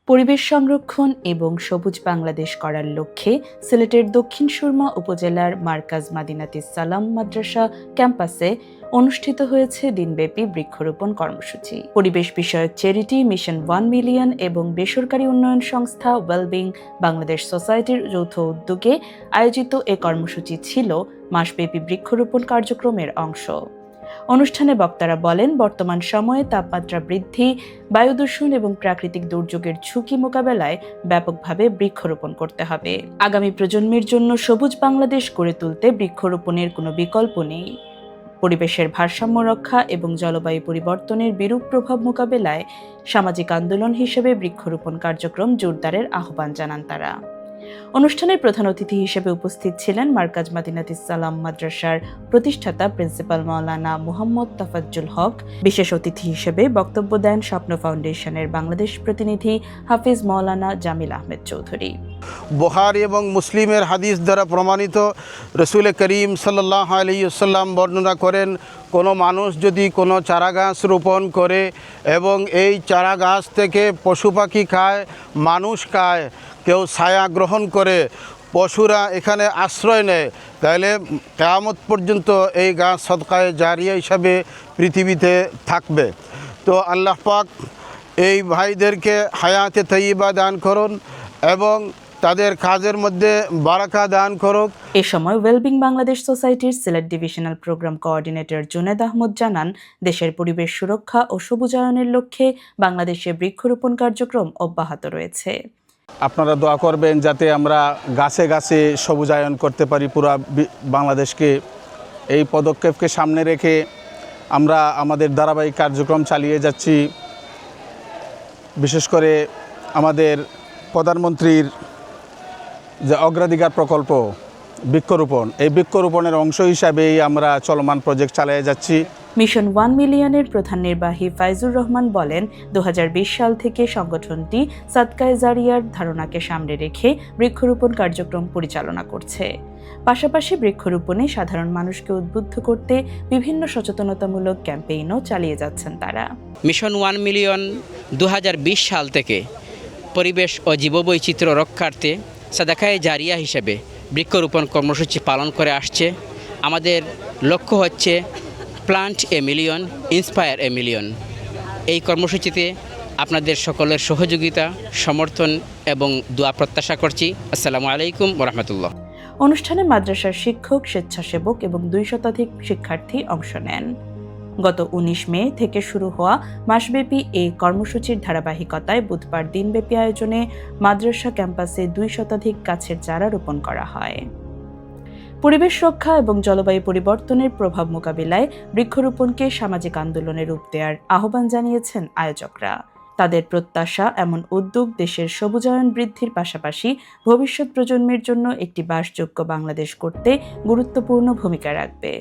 পরিবেশ সংরক্ষণ এবং সবুজ বাংলাদেশ করার লক্ষ্যে সিলেটের দক্ষিণ সুরমা উপজেলার মার্কাজ মাদিনাতুস সালাম মাদ্রাসা ক্যাম্পাসে অনুষ্ঠিত হয়েছে দিনব্যাপী বৃক্ষরোপণ কর্মসূচি। পরিবেশ বিষয়ক চ্যারিটি মিশন 1 মিলিয়ন এবং বেসরকারি উন্নয়ন সংস্থা ওয়েলবিং বাংলাদেশ সোসাইটির যৌথ উদ্যোগে আয়োজিত এ কর্মসূচি ছিল মাসব্যাপী বৃক্ষরোপণ কার্যক্রমের অংশ। অনুষ্ঠানে বক্তারা বলেন, বর্তমান সময়ে তাপমাত্রা বৃদ্ধি, বায়ু দূষণ এবং প্রাকৃতিক দুর্যোগের ঝুঁকি মোকাবেলায় ব্যাপকভাবে বৃক্ষরোপণ করতে হবে। আগামী প্রজন্মের জন্য সবুজ বাংলাদেশ গড়ে তুলতে বৃক্ষরোপণের কোনো বিকল্প নেই। পরিবেশের ভারসাম্য রক্ষা এবং জলবায়ু পরিবর্তনের বিরূপ প্রভাব মোকাবেলায় সামাজিক আন্দোলন হিসেবে বৃক্ষরোপণ কার্যক্রম জোরদারের আহ্বান জানান তারা। অনুষ্ঠানের প্রধান অতিথি হিসেবে উপস্থিত ছিলেন মার্কাজ মাদিনাতুস সালাম মাদ্রাসার প্রতিষ্ঠাতা প্রিন্সিপাল মাওলানা মুহাম্মদ তাফাজ্জুল হক। বিশেষ অতিথি হিসেবে বক্তব্য দেন স্বপ্ন ফাউন্ডেশনের বাংলাদেশ প্রতিনিধি হাফিজ মাওলানা জামিল আহমেদ চৌধুরী। বুখারী এবং মুসলিমের হাদিস দ্বারা প্রমাণিত রসুল করিম সাল্লাল্লাহু আলাইহি ওয়াসাল্লাম বর্ণনা করেন, কোনো মানুষ যদি কোনো চারাগাছ রোপণ করে এবং এই চারাগাছ থেকে পশু পাখি খায়, মানুষ খায়, কেউ ছায়া গ্রহণ করে, পশুরা এখানে আশ্রয় নেয়, তাহলে কিয়ামত পর্যন্ত এই গাছ সদকায়ে জারিয়া হিসাবে পৃথিবীতে থাকবে। তো আল্লাহ পাক এই ভাইদেরকে হায়াতে তৈয়বা দান করুন এবং তাদের কাজের মধ্যে বারাকা দান করুক। এ সময় ওয়েলবিং বাংলাদেশ সোসাইটির Sylhet divisional programme coordinator Junaid Ahmad জানান, দেশের পরিবেশ সুরক্ষা ও সবুজায়নের লক্ষ্যে বাংলাদেশে বৃক্ষরোপণ কার্যক্রম অব্যাহত রয়েছে। আপনারা দোয়া করবেন যাতে আমরা গাছে গাছে সবুজায়ন করতে পারি পুরা বাংলাদেশকে। এই পদক্ষেপকে সামনে রেখে আমরা আমাদের ধারাবাহিক কার্যক্রম চালিয়ে যাচ্ছি। বিশেষ করে আমাদের প্রধানমন্ত্রীর যে অগ্রাধিকার প্রকল্প বৃক্ষরোপণ, এই বৃক্ষরোপণের অংশ হিসাবেই আমরা চলমান প্রজেক্ট চালিয়ে যাচ্ছি। মিশন 1 মিলিয়নের প্রধান নির্বাহী ফাইজুর রহমান বলেন, 2020 সাল থেকে সংগঠনটি সাদকায়ে জারিয়ার ধারণাকে সামনে রেখে বৃক্ষরোপণ কার্যক্রম পরিচালনা করছে। পাশাপাশি বৃক্ষরোপণে সাধারণ মানুষকে উদ্বুদ্ধ করতে বিভিন্ন সচেতনতামূলক ক্যাম্পেইনও চালিয়ে যাচ্ছেন তারা। মিশন 1 মিলিয়ন 2020 সাল থেকে পরিবেশ ও জীববৈচিত্র্য রক্ষার্থে সাদকায়ে জারিয়া হিসেবে বৃক্ষরোপণ কর্মসূচি পালন করে আসছে। আমাদের লক্ষ্য হচ্ছে plant a million, inspire a million. এই কর্মসূচিতে আপনাদের সকলের সহযোগিতা, সমর্থন এবং দোয়া প্রত্যাশা করছি। আসসালামু আলাইকুম ওয়া রাহমাতুল্লাহ। অনুষ্ঠানে মাদ্রাসার শিক্ষক, স্বেচ্ছাসেবক এবং 2 শতাধিক শিক্ষার্থী অংশ নেন। গত 19 মে থেকে শুরু হওয়া মাসব্যাপী এই কর্মসূচির ধারাবাহিকতায় বুধবার দিনব্যাপী আয়োজনে মাদ্রাসা ক্যাম্পাসে 2 শতাধিক গাছের চারা রোপণ করা হয়। পরিবেশ রক্ষা এবং জলবায়ু পরিবর্তনের প্রভাব মোকাবিলায় বৃক্ষরোপণকে সামাজিক আন্দোলনের রূপ দেওয়ার আহ্বান জানিয়েছেন আয়োজকরা। তাদের প্রত্যাশা, এমন উদ্যোগ দেশের সবুজায়ন বৃদ্ধির পাশাপাশি ভবিষ্যৎ প্রজন্মের জন্য একটি বাসযোগ্য বাংলাদেশ করতে গুরুত্বপূর্ণ ভূমিকা রাখবে।